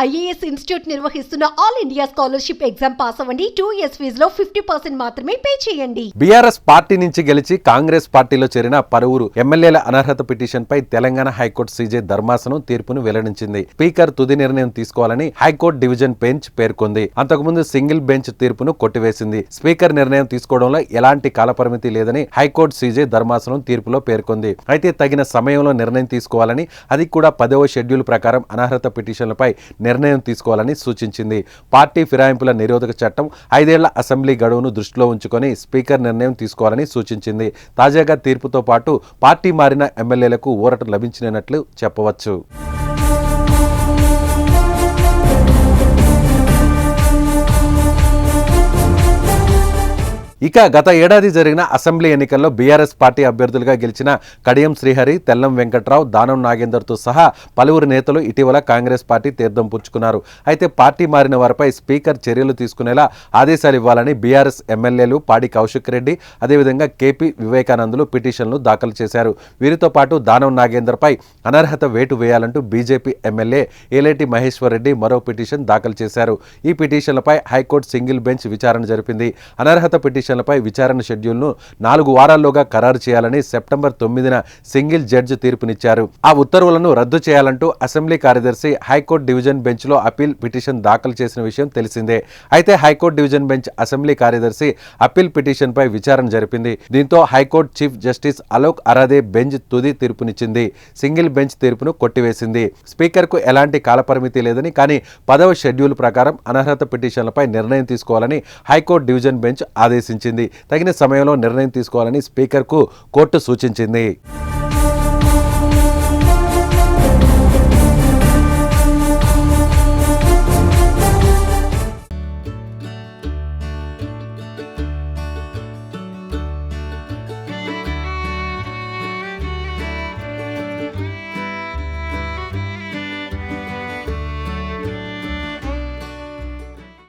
IAS institute నిర్వహిస్తున్న all India scholarship exam pass అవ్వండి. 2 years ఫీజులో 50% మాత్రమే పే చేయండి. బీఆర్ఎస్ పార్టీ నుంచి గెలిచి కాంగ్రెస్ పార్టీలో చేరిన పలువురు ఎమ్మెల్యేల అనర్హత పిటిషన్ పై తెలంగాణ హైకోర్టు సీజే ధర్మాసనం తీర్పును వెల్లడించింది. స్పీకర్ తుది నిర్ణయం తీసుకోవాలని హైకోర్టు డివిజన్ బెంచ్ పేర్కొంది. అంతకుముందు సింగిల్ బెంచ్ తీర్పును కొట్టివేసింది. స్పీకర్ నిర్ణయం తీసుకోవడంలో ఎలాంటి కాలపరిమితి లేదని హైకోర్టు సీజే ధర్మాసనం తీర్పులో పేర్కొంది. అయితే తగిన సమయంలో నిర్ణయం తీసుకోవాలని, అది కూడా 10వ షెడ్యూల్ ప్రకారం అనర్హత పిటిషన్లపై నిర్ణయం తీసుకోవాలని సూచించింది. పార్టీ ఫిరాయింపుల నిరోధక చట్టం 5 ఏళ్ల అసెంబ్లీ గడువును దృష్టిలో ఉంచుకొని స్పీకర్ నిర్ణయం తీసుకోవాలని సూచించింది. తాజాగా తీర్పుతో పాటు పార్టీ మారిన ఎమ్మెల్యేలకు ఊరట లభించినట్లు చెప్పవచ్చు. ఇక గత ఏడాది జరిగిన అసెంబ్లీ ఎన్నికల్లో బీఆర్ఎస్ పార్టీ అభ్యర్థులుగా గెలిచిన కడియం శ్రీహరి, తెల్లం వెంకట్రావు, దానం నాగేందర్తో సహా పలువురు నేతలు ఇటీవల కాంగ్రెస్ పార్టీ తీర్థం పుచ్చుకున్నారు. అయితే పార్టీ మారిన వారిపై స్పీకర్ చర్యలు తీసుకునేలా ఆదేశాలు ఇవ్వాలని బీఆర్ఎస్ ఎమ్మెల్యేలు పాడి కౌశిక్ రెడ్డి, అదేవిధంగా కేపీ వివేకానందులు పిటిషన్లు దాఖలు చేశారు. వీరితో పాటు దానం నాగేందర్పై అనర్హత వేటు వేయాలంటూ బీజేపీ ఎమ్మెల్యే ఏలేటి మహేశ్వర్ రెడ్డి మరో పిటిషన్ దాఖలు చేశారు. ఈ పిటిషన్లపై హైకోర్టు సింగిల్ బెంచ్ విచారణ జరిపింది. అనర్హత పిటిషన్ పై విచారణ షెడ్యూల్ను 4 వారాల్లోగా ఖరారు చేయాలని సెప్టెంబర్ 9న సింగిల్ జడ్జి తీర్పునిచ్చారు. ఆ ఉత్తర్వులను రద్దు చేయాలంటూ అసెంబ్లీ కార్యదర్శి హైకోర్టు డివిజన్ బెంచ్లో అప్పీల్ పిటిషన్ దాఖలు చేసిన విషయం తెలిసిందే. అయితే హైకోర్టు డివిజన్ బెంచ్ అసెంబ్లీ కార్యదర్శి అప్పీల్ పిటిషన్పై విచారణ జరిపింది. దీంతో high court chief justice Alok Aradhe bench తుది తీర్పునిచ్చింది. సింగిల్ బెంచ్ తీర్పును కొట్టివేసింది. స్పీకర్కు ఎలాంటి కాలపరిమితి లేదని, కానీ 10వ షెడ్యూల్ ప్రకారం అనర్హత పిటిషన్లపై నిర్ణయం తీసుకోవాలని హైకోర్టు డివిజన్ బెంచ్ ఆదేశించింది. తగిన సమయంలో నిర్ణయం తీసుకోవాలని స్పీకర్కు కోర్టు సూచించింది.